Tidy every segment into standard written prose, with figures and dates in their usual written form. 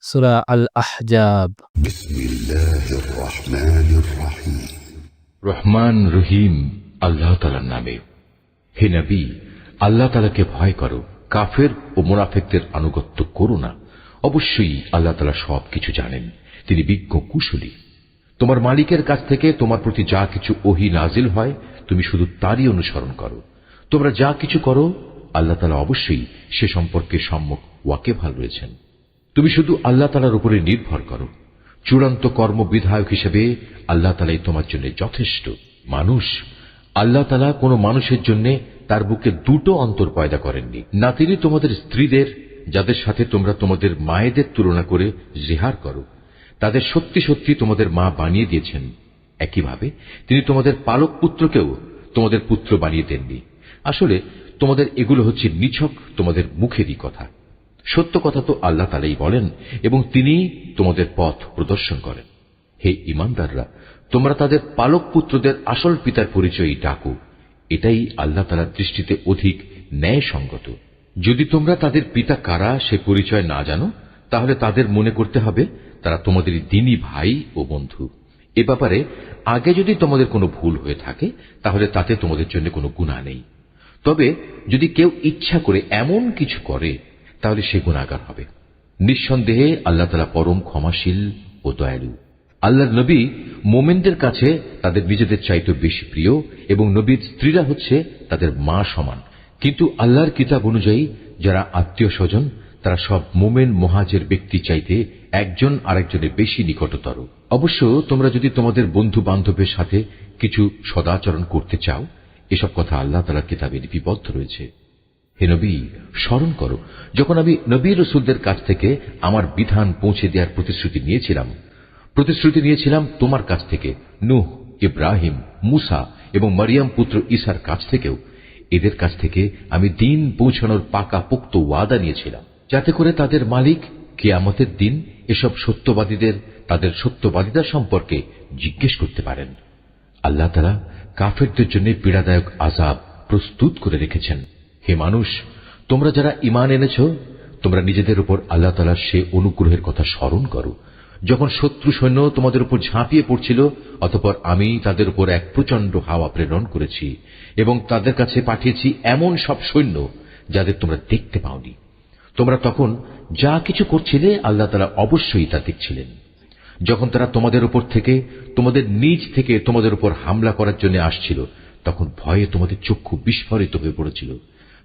সূরা আল আহজাব। বিসমিল্লাহির রহমানির রহিম। রহমান রহিম আল্লাহ তাআলার নামে। হে নবী, আল্লাহ তাআলাকে ভয় করো, কাফের ও মুনাফিকদের আনুগত্য করো না। অবশ্যই আল্লাহ তাআলা সবকিছু জানেন, তিনি বিজ্ঞ কুশলী। তোমার মালিকের কাছ থেকে তোমার প্রতি যা কিছু ওহী নাজিল হয়, তুমি শুধু তারই অনুসরণ করো। তোমরা যা কিছু করো, আল্লাহ তাআলা অবশ্যই সে সম্পর্কে সম্যক ওয়াকিবহাল রয়েছেন। তুমি শুধু আল্লাহ তাআলার উপরে নির্ভর করো। চূড়ান্ত কর্মবিধায়ক হিসেবে আল্লাহ তাআলাই তোমার জন্য যথেষ্ট। মানুষ, আল্লাহ তাআলা কোনো মানুষের জন্য তার বুকে দুটো অন্তর পয়দা করেননি। না তিনি তোমাদের স্ত্রীদের, যাদের সাথে তোমরা তোমাদের মায়েদের তুলনা করে জিহার করো, তাদের সত্যি সত্যি তোমাদের মা বানিয়ে দিয়েছেন। একইভাবে তিনি তোমাদের পালক পুত্রকেও তোমাদের পুত্র বানিয়ে দেননি। আসলে তোমাদের এগুলো হচ্ছে নিছক তোমাদের মুখেরই কথা। সত্য কথা তো আল্লাহ তাআলাই বলেন এবং তিনি তোমাদের পথ প্রদর্শন করেন। হে ঈমানদাররা, তোমরা তাদের পালক পুত্রদের আসল পিতার পরিচয়ই ডাকো, এটাই আল্লাহ তাআলার দৃষ্টিতে অধিক ন্যায়সঙ্গত। যদি তোমরা তাদের পিতা কারা সে পরিচয় না জানো, তাহলে তাদের মনে করতে হবে তারা তোমাদের দ্বীনী ভাই ও বন্ধু। এ ব্যাপারে আগে যদি তোমাদের কোনো ভুল হয়ে থাকে, তাহলে তাতে তোমাদের জন্য কোনো গুনাহ নেই। তবে যদি কেউ ইচ্ছা করে এমন কিছু করে, তাহলে সে গুনাহগার হবে। নিঃসন্দেহে আল্লাহ তাআলা পরম ক্ষমাশীল ও দয়ালু। আল্লাহর নবী মুমিনদের কাছে তাদের নিজেদের চাইতে বেশি প্রিয় এবং নবীর স্ত্রীরা হচ্ছে তাদের মা সমান। কিন্তু আল্লাহর কিতাব অনুযায়ী যারা আত্মীয় স্বজন, তারা সব মুমিন মুহাজির ব্যক্তি চাইতে একজন আরেকজনের বেশি নিকটতর। অবশ্য তোমরা যদি তোমাদের বন্ধু বান্ধবের সাথে কিছু সদাচরণ করতে চাও, এসব কথা আল্লাহ তাআলার কিতাবে লিপিবদ্ধ রয়েছে। হে নবী, স্মরণ করো যখন আমি নবী রাসূলদের কাছ থেকে আমার বিধান পৌঁছে দেওয়ার প্রতিশ্রুতি নিয়েছিলাম তোমার কাছ থেকে, নূহ, ইব্রাহিম, মূসা এবং মরিয়ম পুত্র ঈসার কাছ থেকেও। এদের কাছ থেকে আমি দ্বীন পৌঁছানোর পাকা পোক্ত ওয়াদা নিয়েছিলাম, যাতে করে তাদের মালিক কিয়ামতের দিন এসব সত্যবাদীদের তাদের সত্যবাদিতা সম্পর্কে জিজ্ঞেস করতে পারেন। আল্লাহ তাআলা কাফেরদের জন্য পীড়াদায়ক আযাব প্রস্তুত করে রেখেছেন। হে মানুষ, তোমরা যারা ঈমান এনেছ, তোমরা নিজেদের উপর আল্লাহ তাআলার সে অনুগ্রহের কথা স্মরণ করো, যখন শত্রু সৈন্য তোমাদের উপর ঝাঁপিয়ে পড়ছিল, অতঃপর আমি তাদের উপর এক প্রচন্ড হাওয়া প্রেরণ করেছি এবং তাদের কাছে পাঠিয়েছি এমন সব সৈন্য যাদের তোমরা দেখতে পাওনি। তোমরা তখন যা কিছু করছিলে, আল্লাহ তাআলা অবশ্যই তা দেখছিলেন। যখন তারা তোমাদের উপর থেকে, তোমাদের নিজ থেকে তোমাদের উপর হামলা করার জন্য আসছিল, তখন ভয়ে তোমাদের চক্ষু বিস্ফারিত হয়ে পড়েছিল,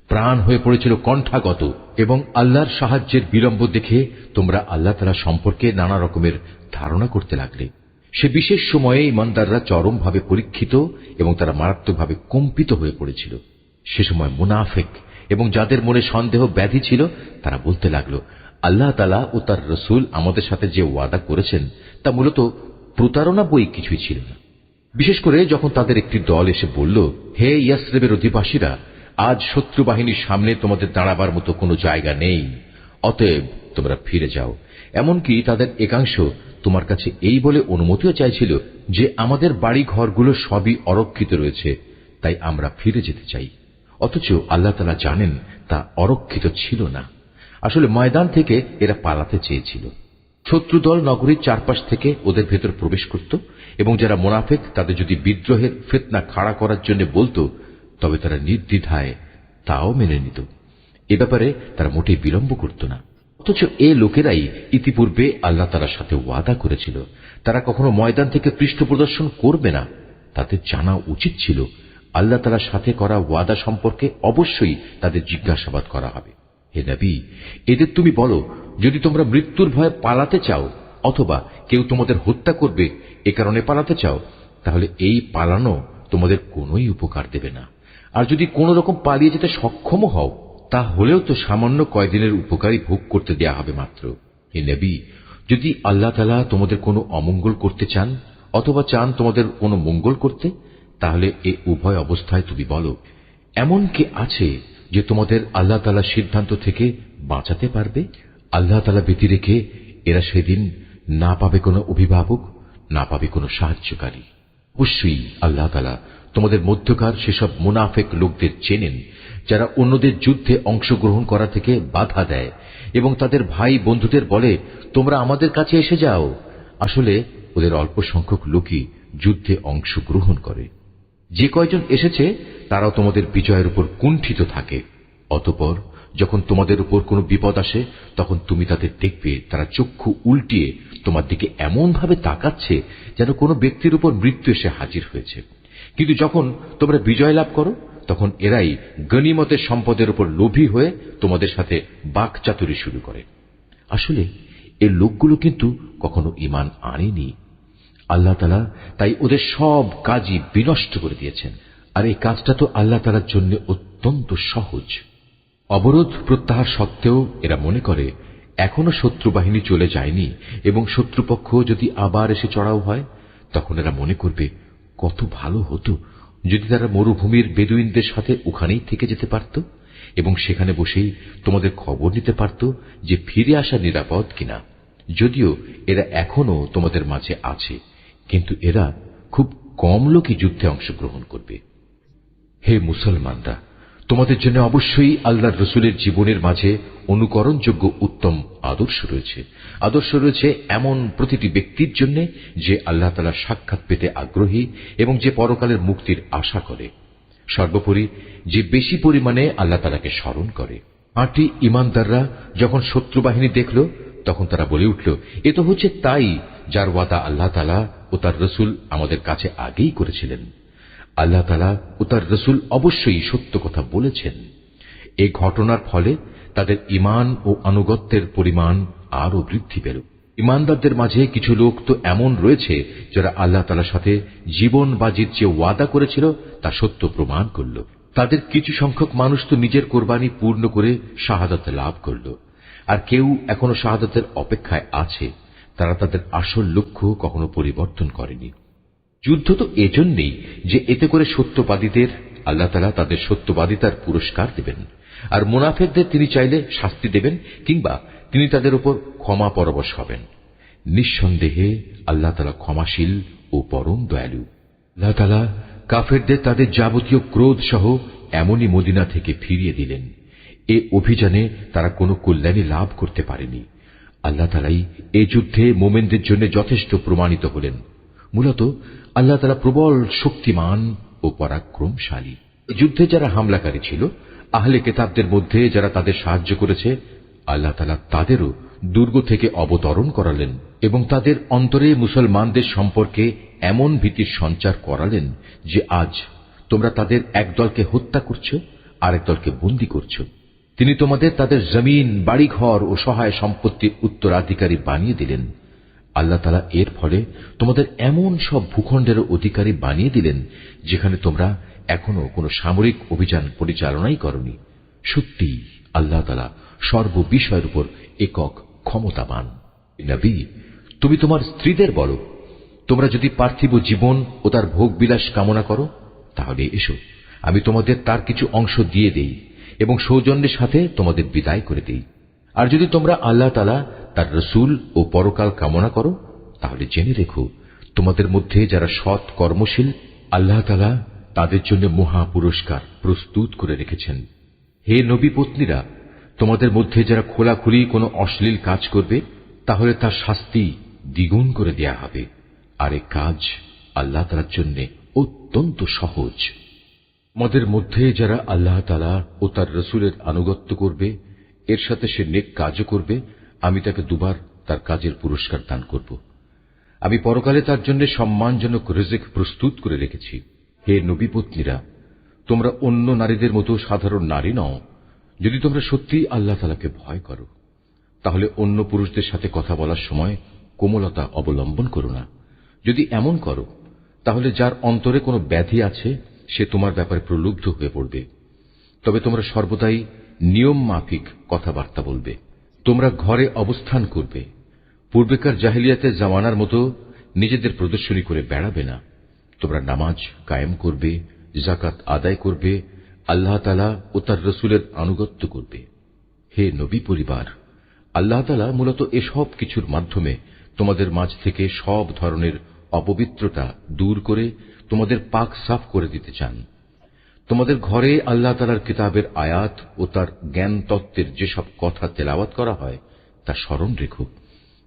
প্রাণ হয়ে পড়েছিল কণ্ঠাগত, এবং আল্লাহর সাহায্যের বিলম্ব দেখে তোমরা আল্লাহ তাআলা সম্পর্কে নানা রকমের ধারণা করতে লাগলে। সে বিশেষ সময়ে ঈমানদাররা চরমভাবে পরীক্ষিত এবং তারা মারাত্মকভাবে কম্পিত হয়ে পড়েছিল। সে সময় মুনাফিক এবং যাদের মনে সন্দেহ ব্যাধি ছিল, তারা বলতে লাগলো, আল্লাহ তাআলা ও তার রাসূল আমাদের সাথে যে ওয়াদা করেছেন তা মূলত প্রতারণা বই কিছুই ছিল না। বিশেষ করে যখন তাদের একটি দল এসে বলল, হে ইয়াসরিবের অধিবাসীরা, আজ শত্রু বাহিনীর সামনে তোমাদের দাঁড়াবার মতো কোনো জায়গা নেই, অতএব তোমরা ফিরে যাও। এমনকি তাদের একাংশ তোমার কাছে এই বলে অনুমতিও চাইছিল যে আমাদের বাড়ি ঘরগুলো সবই অরক্ষিত রয়েছে, তাই আমরা ফিরে যেতে চাই। অথচ আল্লাহ তাআলা জানেন তা অরক্ষিত ছিল না। আসলে ময়দান থেকে এরা পালাতে চেয়েছিল। শত্রুদল নগরীর চারপাশ থেকে ওদের ভেতর প্রবেশ করত এবং যারা মুনাফিক তাদের যদি বিদ্রোহের ফিতনা খাড়া করার জন্য বলতো, তবে তারা নির্দ্বিধায় তাও মেনে নিত। এ ব্যাপারে তারা মোটেই বিলম্ব করত না। অথচ এ লোকেরাই ইতিপূর্বে আল্লাহ তাআলার সাথে ওয়াদা করেছিল তারা কখনো ময়দান থেকে পৃষ্ঠ প্রদর্শন করবে না। তাদের জানা উচিত ছিল আল্লাহ তাআলার সাথে করা ওয়াদা সম্পর্কে অবশ্যই তাদের জিজ্ঞাসাবাদ করা হবে। হে নবী, এদের তুমি বলো, যদি তোমরা মৃত্যুর ভয়ে পালাতে চাও অথবা কেউ তোমাদের হত্যা করবে এ কারণে পালাতে চাও, তাহলে এই পালানো তোমাদের কোনোই উপকার দেবে না। আর যদি কোন রকম পালিয়ে যেতে সক্ষম হও, তা হলেও তো সামান্য কয়দিনের উপকারই ভোগ করতে দেয়া হবে মাত্র। হে নবী, যদি আল্লাহ তাআলা তোমাদের কোনো অমঙ্গল করতে চান অথবা চান তোমাদের কোনো মঙ্গল করতে, তাহলে এ উভয় অবস্থায় তুমি বলো, এমন কে আছে যে তোমাদের আল্লাহ তাআলার সিদ্ধান্ত থেকে বাঁচাতে পারবে? আল্লাহ তাআলা ব্যতী রেখে এরা সেদিন না পাবে কোনো অভিভাবক, না পাবে কোনো সাহায্যকারী। অবশ্যই আল্লাহ তাআলা তোমাদের মধ্যকার সেসব মুনাফিক লোকদের চেনেন, যারা অন্যদের যুদ্ধে অংশগ্রহণ করা থেকে বাধা দেয় এবং তাদের ভাই বন্ধুদের বলে, তোমরা আমাদের কাছে এসে যাও। আসলে ওদের অল্প সংখ্যক লোকই যুদ্ধে অংশগ্রহণ করে। যে কয়জন এসেছে তারাও তোমাদের বিজয়ের উপর কুণ্ঠিত থাকে। অতঃপর যখন তোমাদের উপর কোনো বিপদ আসে, তখন তুমি তাদের দেখবে তারা চক্ষু উল্টিয়ে তোমার দিকে এমন ভাবে তাকাচ্ছে যেন কোনো ব্যক্তির উপর মৃত্যু এসে হাজির হয়েছে। কিন্তু যখন তোমরা বিজয় লাভ করো, তখন এরাই গনিমতের সম্পদের উপর লোভী হয়ে তোমাদের সাথে বাকচাতুরি শুরু করে। আসলে এই লোকগুলো কিন্তু কখনো ঈমান আনেনি। আল্লাহ তাআলা তাই ওদের সব কাজই বিনষ্ট করে দিয়েছেন। আর এই কাজটা তো আল্লাহ তাআলার জন্য অত্যন্ত সহজ। অবরোধ প্রত্যাহার সত্ত্বেও এরা মনে করে এখনো শত্রু বাহিনী চলে যায়নি এবং শত্রুপক্ষ যদি আবার এসে চড়াও হয়, তখন এরা মনে করবে কত ভালো হতো যদি তারা মরুভূমির বেদুইনদের সাথে ওখানেই থেকে যেতে পারত এবং সেখানে বসেই তোমাদের খবর নিতে পারত যে ফিরে আসা নিরাপদ কিনা। যদিও এরা এখনো তোমাদের মাঝে আছে, কিন্তু এরা খুব কম লোকই যুদ্ধে অংশগ্রহণ করবে। হে মুসলমানরা, তোমাদের জন্য অবশ্যই আল্লাহর রসুলের জীবনের মাঝে অনুকরণযোগ্য উত্তম আদর্শ রয়েছে। আদর্শ রয়েছে এমন প্রতিটি ব্যক্তির জন্য যে আল্লাহ তাআলার সাক্ষাৎ পেতে আগ্রহী এবং যে পরকালের মুক্তির আশা করে। সর্বোপরি যে বেশি পরিমাণে আল্লাহ তাআলাকে স্মরণ করে। 8টি ঈমানদাররা যখন শত্রু বাহিনী দেখল, তখন তারা বলে উঠল, এ তো হচ্ছে তাই যার ওয়াদা আল্লাহ তাআলা ও তার রসুল আমাদের কাছে আগেই করেছিলেন। আল্লাহ তাআলা ও তার রসুল অবশ্যই সত্য কথা বলেছেন। এই ঘটনার ফলে তাদের ঈমান ও আনুগত্যের পরিমাণ আরো বৃদ্ধি পেল। ঈমানদারদের মাঝে কিছু লোক তো এমন রয়েছে যারা আল্লাহ তাআলার সাথে জীবন বাজির যে ওয়াদা করেছিল তা সত্য প্রমাণ করল। তাদের কিছু সংখ্যক মানুষ তো নিজের কোরবানি পূর্ণ করে শাহাদাত লাভ করল, আর কেউ এখনো শাহাদাতের অপেক্ষায় আছে। তারা তাদের আসল লক্ষ্য কখনো পরিবর্তন করেনি। যুদ্ধ তো এজন্যই যে এতে করে সত্যবাদীদের আল্লাহ তাআলা তাদের সত্যবাদিতার পুরস্কার দেবেন, আর মুনাফিকদের তিনি চাইলে শাস্তি দেবেন কিংবা তিনি তাদের উপর ক্ষমা পরবশ হবেন। নিঃসন্দেহে আল্লাহ তাআলা ক্ষমাশীল ও পরম দয়ালু। আল্লাহ তাআলা কাফেরদের তাদের যাবতীয় ক্রোধ সহ এমনই মদিনা থেকে ফিরিয়ে দিলেন। এ অভিযানে তারা কোনো কল্যাণী লাভ করতে পারেনি। আল্লাহ তাআলাই এই যুদ্ধে মুমিনদের জন্য যথেষ্ট প্রমাণিত হলেন। মূলত আল্লাহ তাআলা প্রবল শক্তিমান ও পরাক্রমশালী। যুদ্ধে যারা হামলাকারী ছিল, আহলে কিতাবদের মধ্যে যারা তাদের সাহায্য করেছে, আল্লাহ তাআলা তাদেরও দুর্গ থেকে অবতরণ করালেন এবং তাদের অন্তরে মুসলমানদের সম্পর্কে এমন ভীতির সঞ্চার করালেন যে আজ তোমরা তাদের এক দলকে হত্যা করছ, আরেক দলকে বন্দী করছ। তিনি তোমাদের তাদের জমিন, বাড়িঘর ও সহায় সম্পত্তির উত্তরাধিকারী বানিয়ে দিলেন। আল্লাহ তাআলা এর ফলে তোমাদের এমন সব ভূখণ্ডের অধিকারী বানিয়ে দিলেন যেখানে তোমরা এখনো কোনো সামরিক অভিযান পরিচালনাই করনি। সত্যি আল্লাহ তাআলা সর্ববিষয়ের উপর একক ক্ষমতাবান। নবী, তুমি তোমার স্ত্রীদের বলো, তোমরা যদি পার্থিব জীবন ও তার ভোগ বিলাস কামনা করো, তাহলে এসো, আমি তোমাদের তার কিছু অংশ দিয়ে দেই এবং সৌজন্যের সাথে তোমাদের বিদায় করে দেই। আর যদি তোমরা আল্লাহ তাআলা, তার রসুল ও পরকাল কামনা করো, তাহলে জেনে রেখো, তোমাদের মধ্যে যারা সৎ কর্মশীল, আল্লাহ তাআলা তাদের জন্য মহা পুরস্কার প্রস্তুত করে রেখেছেন। হে নবী পত্নীরা, তোমাদের মধ্যে যারা খোলাখুলি কোনো অশ্লীল কাজ করবে, তাহলে তার শাস্তি দ্বিগুণ করে দেয়া হবে। আর এই কাজ আল্লাহ তাআলার জন্য অত্যন্ত সহজ। তোমাদের মধ্যে যারা আল্লাহ তাআলা ও তার রসুলের আনুগত্য করবে, এর সাথে সে নেক কাজও করবে, আমি তাকে দুবার তার কাজের পুরস্কার দান করব। আমি পরকালে তার জন্য সম্মানজনক রিজিক প্রস্তুত করে রেখেছি। হে নবী পত্নীরা, তোমরা অন্য নারীদের মতো সাধারণ নারী নও। যদি তোমরা সত্যিই আল্লাহ তাআলাকে ভয় করো, তাহলে অন্য পুরুষদের সাথে কথা বলার সময় কোমলতা অবলম্বন করো না। যদি এমন করো, তাহলে যার অন্তরে কোনো ব্যাধি আছে সে তোমার ব্যাপারে প্রলুব্ধ হয়ে পড়বে। তবে তোমরা সর্বদাই নিয়ম মাফিক কথাবার্তা বলবে। তোমরা ঘরে অবস্থান করবে। পূর্বেকার জাহেলিয়াতের জামানার মতো নিজেদের প্রদর্শনী করে বেড়াবে না। তোমরা নামাজ কায়েম করবে, যাকাত আদায় করবে, আল্লাহ তাআলা ও তার রসুলের আনুগত্য করবে। হে নবী পরিবার, আল্লাহ তাআলা মূলত এসব কিছুর মাধ্যমে তোমাদের মাঝ থেকে সব ধরনের অপবিত্রতা দূর করে তোমাদের পাক সাফ করে দিতে চান। তোমাদের ঘরে আল্লাহ তাআলার কিতাবের আয়াত ও তার জ্ঞান তত্ত্বের যেসব কথা তেলাওয়াত করা হয় তা স্মরণ রেখো।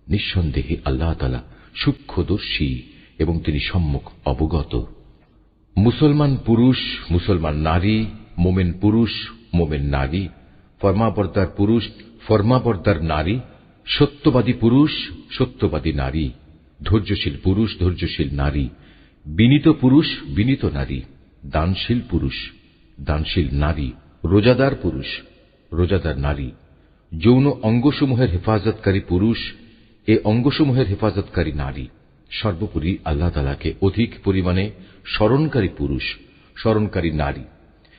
নিঃসন্দেহে আল্লাহ তাআলা সূক্ষ্মদর্শী এবং তিনি সম্যক অবগত। মুসলমান পুরুষ, মুসলমান নারী, মোমেন পুরুষ, মোমেন নারী, ফরমাবরদার পুরুষ, ফরমাবরদার নারী, সত্যবাদী পুরুষ, সত্যবাদী নারী, ধৈর্যশীল পুরুষ, ধৈর্যশীল নারী, বিনীত পুরুষ, বিনীত নারী, দানশীল পুরুষ, দানশীল নারী, রোজাদার পুরুষ, রোজাদার নারী, যৌন অঙ্গসমূহের হেফাজতকারী পুরুষ, এ অঙ্গসমূহের হেফাজতকারী নারী, সর্বোপরি আল্লাহ তাআলাকে অধিক পরিমাণে স্মরণকারী পুরুষ, স্মরণকারী নারী।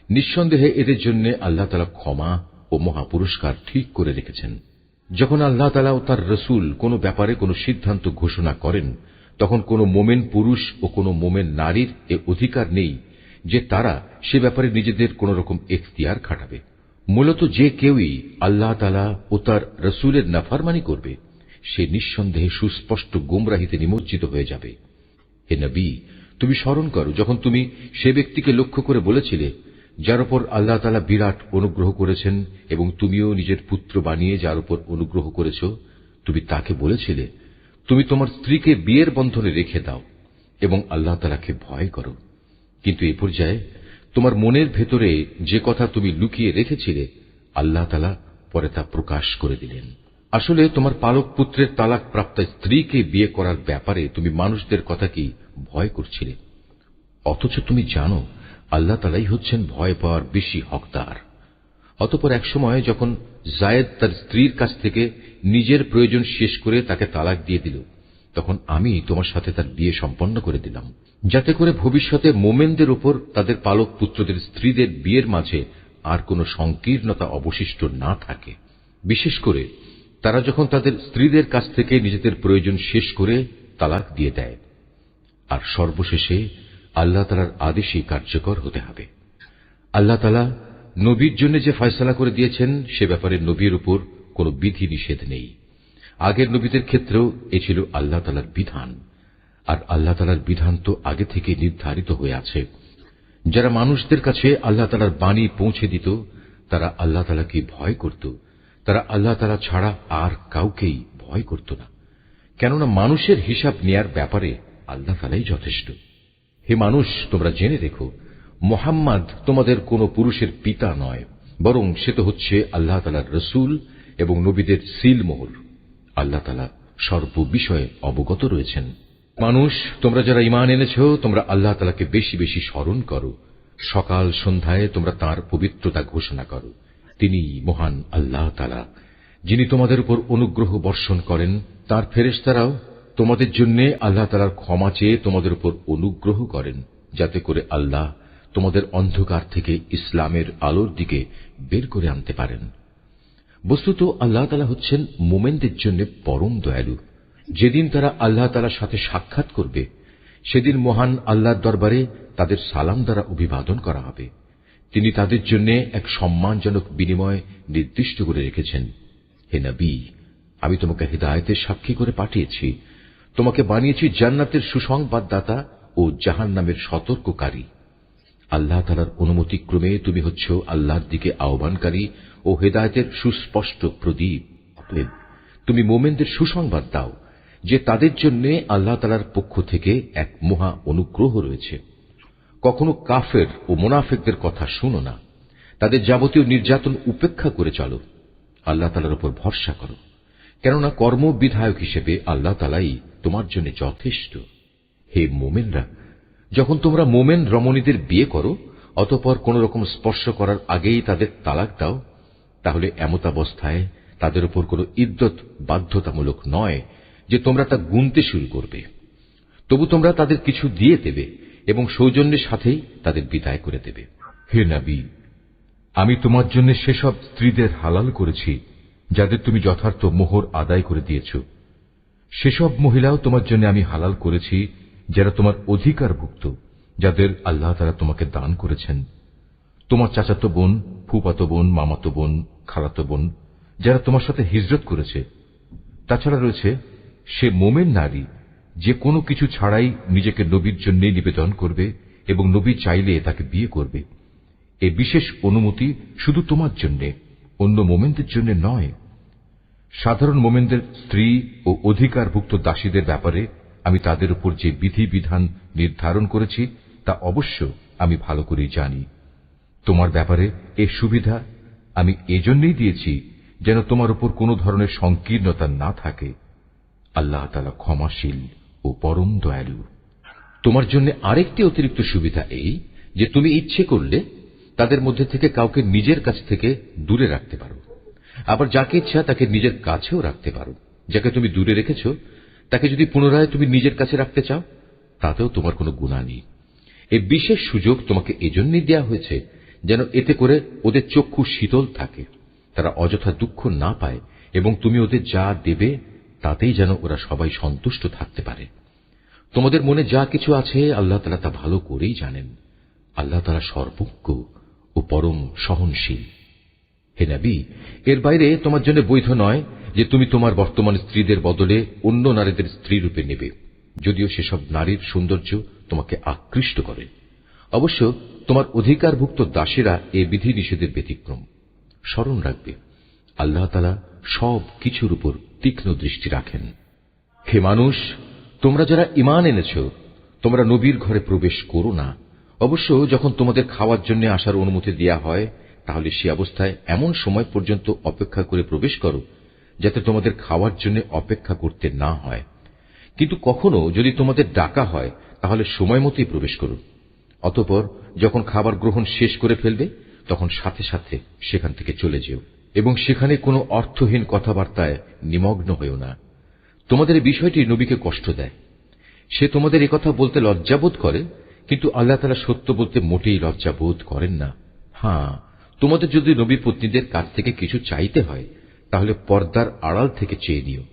নিঃসন্দেহে এদের জন্য আল্লাহ তাআলা ক্ষমা ও মহাপুরস্কার ঠিক করে রেখেছেন। যখন আল্লাহ তাআলা ও তার রাসূল কোনো ব্যাপারে কোনো সিদ্ধান্ত ঘোষণা করেন, তখন কোনো মোমেন পুরুষ ও কোনো মোমেন নারীর এ অধিকার নেই যে তারা সে ব্যাপারে নিজেদের কোন রকম এখতিয়ার খাটাবে। মূলত যে কেউই আল্লাহ তাআলা ও তার রাসূলের নাফরমানি করবে, সে নিঃসন্দেহে সুস্পষ্ট গোমরাহিতে নিমজ্জিত হয়ে যাবে। হে নবী, তুমি স্মরণ করো যখন তুমি সে ব্যক্তিকে লক্ষ্য করে বলেছিলে, যার উপর আল্লাহ তাআলা বিরাট অনুগ্রহ করেছেন এবং তুমিও নিজের পুত্র বানিয়ে যার উপর অনুগ্রহ করেছ, তুমি তাকে বলেছিলে, তুমি তোমার স্ত্রীকে বিয়ের বন্ধনে রেখে দাও এবং আল্লাহ তাআলাকে ভয় করো। কিন্তু এ পর্যায়ে তোমার মনের ভেতরে যে কথা তুমি লুকিয়ে রেখেছিলে, আল্লাহ তাআলা পরে তা প্রকাশ করে দিলেন। আসলে তোমার পালক পুত্রের তালাক প্রাপ্ত স্ত্রীকে বিয়ে করার ব্যাপারে তুমি মানুষদের কথা কি ভয় করছিলে, অথচ তুমি জানো আল্লাহ তাআলাই হচ্ছেন ভয় পাওয়ার বেশি হকদার। অতঃপর একসময় যখন জায়েদ তার স্ত্রীর কাছ থেকে নিজের প্রয়োজন শেষ করে তাকে তালাক দিয়ে দিল, তখন আমি তোমার সাথে তার বিয়ে সম্পন্ন করে দিলাম, যাতে করে ভবিষ্যতে মোমেনদের উপর তাদের পালক পুত্রদের স্ত্রীদের বিয়ের মাঝে আর কোনো সংকীর্ণতা অবশিষ্ট না থাকে। বিশেষ করে তারা যখন তাদের স্ত্রীদের কাছ থেকে নিজেদের প্রয়োজন শেষ করে তালাক দিয়ে দেয়। আর সর্বশেষে আল্লাহ তাআলার আদেশই কার্যকর হতে হবে। আল্লাহ তাআলা নবীর জন্য যে ফয়সালা করে দিয়েছেন সে ব্যাপারে নবীর উপর কোনো বিধি নিষেধ নেই। আগের নবীদের ক্ষেত্রেও এ ছিল আল্লাহ তাআলার বিধান। আর আল্লাহ তাআলার বিধান তো আগে থেকে নির্ধারিত হয়ে আছে। যারা মানুষদের কাছে আল্লাহ তাআলার বাণী পৌঁছে দিত, তারা আল্লাহ তাআলাকে ভয় করত। তারা আল্লাহ তাআলা ছাড়া আর কাউকেই ভয় করত না, কেননা মানুষের হিসাব নেয়ার ব্যাপারে আল্লাহ তাআলাই যথেষ্ট। হে মানুষ, তোমরা জেনে রেখো, মুহাম্মদ তোমাদের কোন পুরুষের পিতা নয়, বরং সে তো হচ্ছে আল্লাহ তাআলার রাসূল এবং নবীদের সিলমোহর। আল্লাহ তাআলা সর্ববিষয়ে অবগত রয়েছেন। মানুষ, তোমরা যারা ঈমান এনেছো, তোমরা আল্লাহ তাআলাকে বেশি বেশি স্মরণ করো। সকাল সন্ধ্যায় তোমরা তাঁর পবিত্রতা ঘোষণা করো। তিনি মহান আল্লাহ তাআলা, যিনি তোমাদের উপর অনুগ্রহ বর্ষণ করেন। তাঁর ফেরেশতারাও তোমাদের জন্য আল্লাহ তাআলার ক্ষমা চেয়ে তোমাদের উপর অনুগ্রহ করেন, যাতে করে আল্লাহ তোমাদের অন্ধকার থেকে ইসলামের আলোর দিকে বের করে আনতে পারেন। বস্তুত আল্লাহ তাআলা হচ্ছেন মুমিনদের জন্য পরম দয়ালু। যেদিন তারা আল্লাহ তাআলার সাথে সাক্ষাৎ করবে, সেদিন মহান আল্লাহর দরবারে তাদের সালাম দ্বারা অভিবাদন করা হবে। তিনি তাদের জন্য এক সম্মানজনক বিনিময় নির্দিষ্ট করে রেখেছেন। হে নবী, আমি তোমাকে হিদায়াতের সাক্ষী করে পাঠিয়েছি। তোমাকে বানিয়েছি জান্নাতের সুসংবাদদাতা ও জাহান্নামের সতর্ককারী। আল্লাহ তাআলার অনুমতিক্রমে তুমি হচ্ছ আল্লাহর দিকে আহ্বানকারী ও হেদায়েতের সুস্পষ্ট প্রদীপ। তুমি মুমিনদের সুসংবাদ দাও যে তাদের জন্য আল্লাহ তাআলার পক্ষ থেকে এক মহা অনুগ্রহ রয়েছে। কখনো কাফের ও মুনাফিকদের কথা শুনো না, তাদের যাবতীয় নির্যাতন উপেক্ষা করে চলো। আল্লাহ তাআলার উপর ভরসা করো, কেননা কর্মবিধায়ক হিসেবে আল্লাহ তাআলাই তোমার জন্য যথেষ্ট। হে মুমিনরা, যখন তোমরা মুমিন রমণীদের বিয়ে করো, অতঃপর কোন রকম স্পর্শ করার আগেই তাদের তালাক দাও, তাহলে এমতাবস্থায় তাদের উপর কোন ইদ্যত বাধ্যতামূলক নয় যে তোমরা তা গুনতে শুরু করবে। তবু তোমরা তাদের কিছু দিয়ে দেবে এবং সৌজন্যের সাথেই তাদের বিদায় করে দেবে। হে নবী, আমি তোমার জন্য সেসব স্ত্রীদের হালাল করেছি যাদের তুমি যথার্থ মোহর আদায় করে দিয়েছ। সেসব মহিলাও তোমার জন্য আমি হালাল করেছি যারা তোমার অধিকারভুক্ত, যাদের আল্লাহ তাআলা তোমাকে দান করেছেন। তোমার চাচাতো বোন, ফুফাতো বোন, মামাতো বোন, খালাতো বোন, যারা তোমার সাথে হিজরত করেছে। তাছাড়া রয়েছে সে মোমেন নারী যে কোনো কিছু ছাড়াই নিজেকে নবীর জন্য নিবেদন করবে এবং নবী চাইলে তাকে বিয়ে করবে। এই বিশেষ অনুমতি শুধু তোমার জন্য, অন্য মোমেনদের জন্য নয়। সাধারণ মোমেনদের স্ত্রী ও অধিকারভুক্ত দাসীদের ব্যাপারে আমি তাদের উপর যে বিধিবিধান নির্ধারণ করেছি তা অবশ্য আমি ভালো করেই জানি। তোমার ব্যাপারে এ সুবিধা আমি এজন্যই দিয়েছি যেন তোমার উপর কোনো ধরনের সংকীর্ণতা না থাকে। আল্লাহ তাআলা ক্ষমাশীল ও পরম দয়ালু। তোমার জন্য আরেকটি অতিরিক্ত সুবিধা এই যে তুমি ইচ্ছে করলে তাদের মধ্যে থেকে কাউকে নিজের কাছ থেকে দূরে রাখতে পারো, আবার যাকে ইচ্ছা তাকে নিজের কাছেও রাখতে পারো। যাকে তুমি দূরে রেখেছ তাকে যদি পুনরায় তুমি নিজের কাছে রাখতে চাও তাতেও তোমার কোনো গুনাহ নেই। এই বিশেষ সুযোগ তোমাকে এজন্যই দেয়া হয়েছে যেন এতে করে ওদের চক্ষু শীতল থাকে, তারা অযথা দুঃখ না পায়, এবং তুমি ওদের যা দেবে তাতেই যেন ওরা সবাই সন্তুষ্ট থাকতে পারে। তোমাদের মনে যা কিছু আছে আল্লাহ তাআলা তা ভালো করেই জানেন। আল্লাহ তাআলা সর্বজ্ঞ ও পরম সহনশীল। হে নবী, এর বাইরে তোমার জন্য বৈধ নয় যে তুমি তোমার বর্তমান স্ত্রীদের বদলে অন্য নারীদের স্ত্রী রূপে নেবে, যদিও সেসব নারীর সৌন্দর্য তোমাকে আকৃষ্ট করে। অবশ্য তোমার অধিকারভুক্ত দাসীরা এ বিধি নিষেধের ব্যতিক্রম। স্মরণ রাখবে, আল্লাহ তাআলা সব কিছুর উপর তীক্ষ্ণ দৃষ্টি রাখেন। হে মানুষ, তোমরা যারা ঈমান এনেছ, তোমরা নবীর ঘরে প্রবেশ করো না। অবশ্য যখন তোমাদের খাওয়ার জন্য আসার অনুমতি দেয়া হয় তাহলে সে অবস্থায় এমন সময় পর্যন্ত অপেক্ষা করে প্রবেশ করো যাতে তোমাদের খাওয়ার জন্য অপেক্ষা করতে না হয়। কিন্তু কখনো যদি তোমাদের ডাকা হয় তাহলে সময় মতোই প্রবেশ করো। অতঃপর যখন খাবার গ্রহণ শেষ করে ফেলবে তখন সাথে সাথে সেখান থেকে চলে যেও, এবং সেখানে কোনো অর্থহীন কথাবার্তায় নিমগ্ন হয়েও না। তোমাদের এই বিষয়টি নবীকে কষ্ট দেয়। সে তোমাদের একথা বলতে লজ্জাবোধ করে, কিন্তু আল্লাহ তাআলা সত্য বলতে মোটেই লজ্জাবোধ করেন না। হ্যাঁ, তোমাদের যদি নবী পত্নীদের কাছ থেকে কিছু চাইতে হয় তাহলে পর্দার আড়াল থেকে চেয়ে নিও।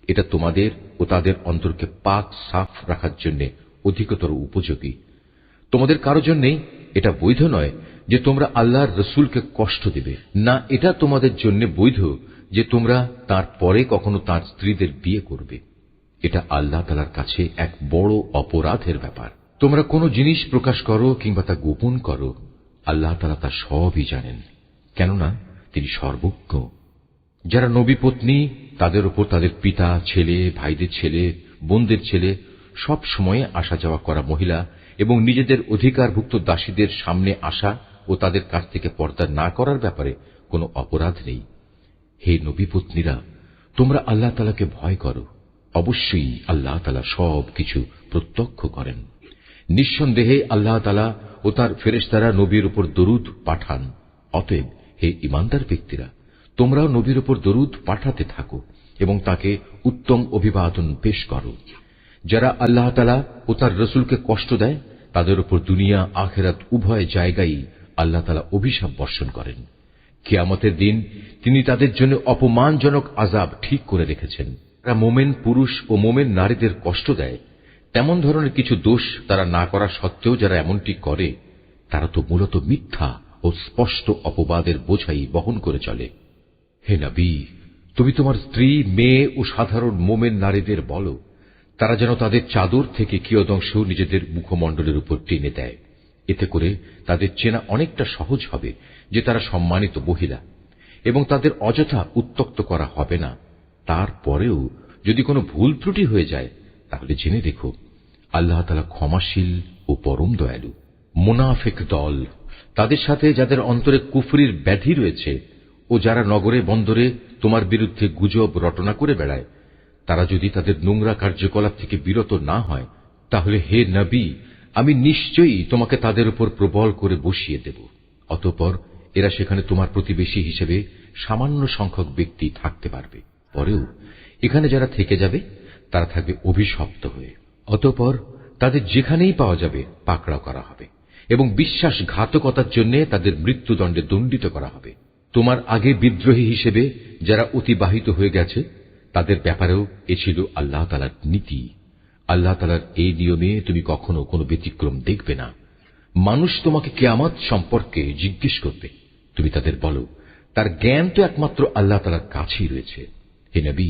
এটা তোমাদের ও তাদের অন্তরকে পাক সাফ রাখার জন্য অধিকতর উপযোগী। তোমাদের কারো জন্যেই এটা বৈধ নয় যে তোমরা আল্লাহর রসুলকে কষ্ট দেবে, না এটা তোমাদের জন্য বৈধ যে তোমরা তার পরে কখনো তার স্ত্রীদের বিয়ে করবে। এটা আল্লাহ তাআলার কাছে এক বড় অপরাধের ব্যাপার। তোমরা কোনো জিনিস প্রকাশ করো কিংবা তা গোপন করো, আল্লাহ তাআলা তা সবই জানেন, কেননা তিনি সর্বজ্ঞ। যারা নবী পত্নী তাদের উপর তাদের পিতা, ছেলে, ভাইদের ছেলে, বোনদের ছেলে, সব সময়ে আসা যাওয়া করা মহিলা এবং নিজেদের অধিকারভুক্ত দাসীদের সামনে আসা ও তাদের কাছ থেকে পর্দা না করার ব্যাপারে কোনো অপরাধ নেই। হে নবী পত্নীরা, তোমরা আল্লাহ তাআলাকে ভয় করো। অবশ্যই আল্লাহ তাআলা সব কিছু প্রত্যক্ষ করেন। নিঃসন্দেহে আল্লাহ তাআলা ও তার ফেরেশতারা নবীর উপর দরুদ পাঠান। অতএব হে ঈমানদার ব্যক্তিরা, তোমরাও নবীর উপর দরুদ পাঠাতে থাকো এবং তাকে উত্তম অভিবাদন পেশ করো। যারা আল্লাহ তাআলা ও তার রসুলকে কষ্ট দেয় তাদের উপর দুনিয়া আখিরাত উভয় জায়গায় আল্লাহ তাআলা অভিশাপ বর্ষণ করেন। কিয়ামতের দিন তিনি তাদের জন্য অপমানজনক আযাব ঠিক করে রেখেছেন। তারা মোমেন পুরুষ ও মোমেন নারীদের কষ্ট দেয়, তেমন ধরনের কিছু দোষ তারা না করা সত্ত্বেও যারা এমনটি করে তারা তো মূলত মিথ্যা ও স্পষ্ট অপবাদের বোঝাই বহন করে চলে। হে নবী, তুমি তোমার স্ত্রী, মেয়ে ও সাধারণ মোমেন নারীদের বলো তারা যেন তাদের চাদর থেকে কিয়দংশ নিজেদের মুখমণ্ডলের উপর টেনে দেয়। এতে করে তাদের চেনা অনেকটা সহজ হবে যে তারা সম্মানিত মহিলা, এবং তাদের অযথা উত্ত্যক্ত করা হবে না। তারপরেও যদি কোনো ভুল ত্রুটি হয়ে যায় তাহলে জেনে রেখো, আল্লাহ তাআলা ক্ষমাশীল ও পরম দয়ালু। মুনাফিক দল, তাদের সাথে যাদের অন্তরে কুফরির ব্যাধি রয়েছে ও যারা নগরে বন্দরে তোমার বিরুদ্ধে গুজব রটনা করে বেড়ায়, তারা যদি তাদের নোংরা কার্যকলাপ থেকে বিরত না হয় তাহলে হে নবী, আমি নিশ্চয়ই তোমাকে তাদের উপর প্রবল করে বসিয়ে দেব। অতঃপর এরা সেখানে তোমার প্রতিবেশী হিসেবে সামান্য সংখ্যক ব্যক্তি থাকতে পারবে। পরেও এখানে যারা থেকে যাবে তারা থাকবে অভিশপ্ত হয়ে। অতঃপর তাদের যেখানেই পাওয়া যাবে পাকড়াও করা হবে এবং বিশ্বাসঘাতকতার জন্য তাদের মৃত্যুদণ্ডে দণ্ডিত করা হবে। তোমার আগে বিদ্রোহী হিসেবে যারা অতিবাহিত হয়ে গেছে তাদের ব্যাপারেও এ ছিল আল্লাহ তাআলার নীতি। আল্লাহ তাআলার এই নিয়মে তুমি কখনো কোনো ব্যতিক্রম দেখবে না। মানুষ তোমাকে কিয়ামত সম্পর্কে জিজ্ঞেস করবে, তুমি তাদের বলো তার জ্ঞান তো একমাত্র আল্লাহ তাআলার কাছেই রয়েছে। হে নবী,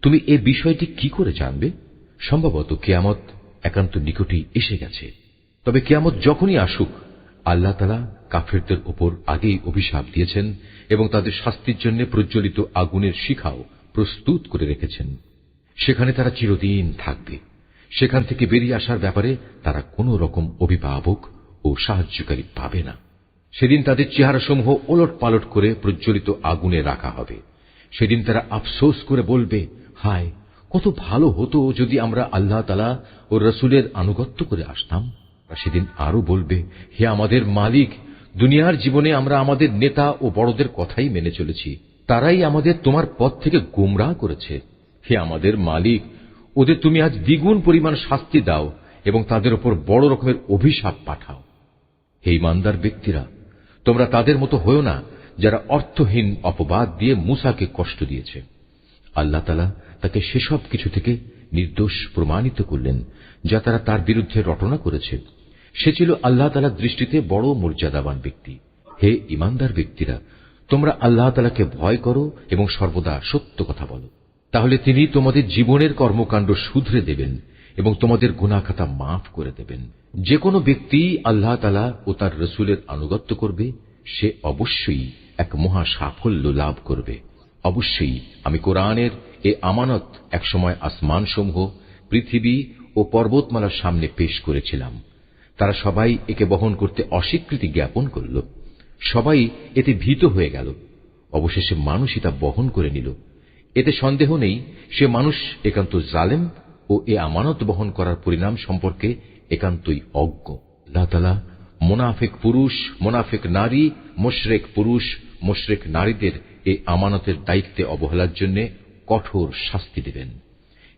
তুমি এ বিষয়টি কি করে জানবে? সম্ভবত কিয়ামত একান্ত নিকটেই এসে গেছে। তবে কিয়ামত যখনই আসুক আল্লাহ তাআলা কাফেরদের উপর আগেই অভিশাপ দিয়েছেন এবং তাদের শাস্তির জন্য প্রজ্বলিত আগুনের শিখাও প্রস্তুত করে রেখেছেন। সেখানে তারা চিরদিন থাকবে। সেখান থেকে বেরিয়ে আসার ব্যাপারে তারা কোনো রকম অভিভাবক ও সাহায্যকারী পাবে না। সেদিন তাদের চেহারাসমূহ ওলট পালট করে প্রজ্বলিত আগুনে রাখা হবে। সেদিন তারা আফসোস করে বলবে, হায়, কত ভালো হতো যদি আমরা আল্লাহ তাআলা ও রাসূলের আনুগত্য করে আসতাম। সেদিন আরো বলবে, হে আমাদের মালিক, দুনিয়ার জীবনে আমরা আমাদের নেতা ও বড়দের কথাই মেনে চলেছি, তারাই আমাদের তোমার পথ থেকে গোমরাহ করেছে। হে আমাদের মালিক, ওদের তুমি আজ দ্বিগুণ পরিমাণ শাস্তি দাও এবং তাদের উপর বড় রকমের অভিশাপ পাঠাও। হে ঈমানদার ব্যক্তিরা, তোমরা তাদের মতো হয়ো না যারা অর্থহীন অপবাদ দিয়ে মূসাকে কষ্ট দিয়েছে। আল্লাহ তাআলা তাকে সেসব কিছু থেকে নির্দোষ প্রমাণিত করলেন যা তারা তার বিরুদ্ধে রটনা করেছে। সে ছিল আল্লাহ তাআলার দৃষ্টিতে বড় মর্যাদাবান ব্যক্তি। হে ঈমানদার ব্যক্তিরা, তোমরা আল্লাহ তাআলাকে ভয় করো এবং সর্বদা সত্য কথা বলো, তাহলে তিনি তোমাদের জীবনের কর্মকাণ্ড শুধরে দেবেন এবং তোমাদের গুনাহ খাতা মাফ করে দেবেন। যে কোনো ব্যক্তি আল্লাহ তাআলা ও তার রাসূলের আনুগত্য করবে, সে অবশ্যই এক মহা সাফল্য লাভ করবে। অবশ্যই আমি কোরআনের এ আমানত একসময় আসমানসমূহ, পৃথিবী ও পর্বতমালার সামনে পেশ করেছিলাম। তারা সবাই একে বহন করতে অস্বীকৃতি জ্ঞাপন করল। সবাই এতে ভীত হয়ে গেল। অবশেষে মানুষই তা বহন করে নিল। এতে সন্দেহ নেই, সে মানুষ একান্ত জালেম ও এ আমানত বহন করার পরিণাম সম্পর্কে একান্তই অজ্ঞ। আল্লাহ তাআলা মুনাফিক পুরুষ, মুনাফিক নারী, মুশরিক পুরুষ, মুশরিক নারীদের এই আমানতের দায়িত্বে অবহেলার জন্য কঠোর শাস্তি দেবেন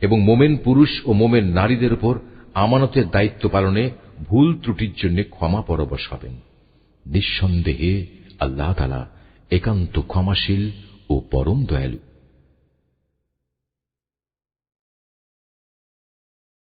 এবং মোমেন পুরুষ ও মোমেন নারীদের উপর আমানতের দায়িত্ব পালনে ভুল ত্রুটির জন্য ক্ষমা পরবশ হবেন। নিঃসন্দেহে আল্লাহ তাআলা একান্ত ক্ষমাশীল ও পরম দয়ালু।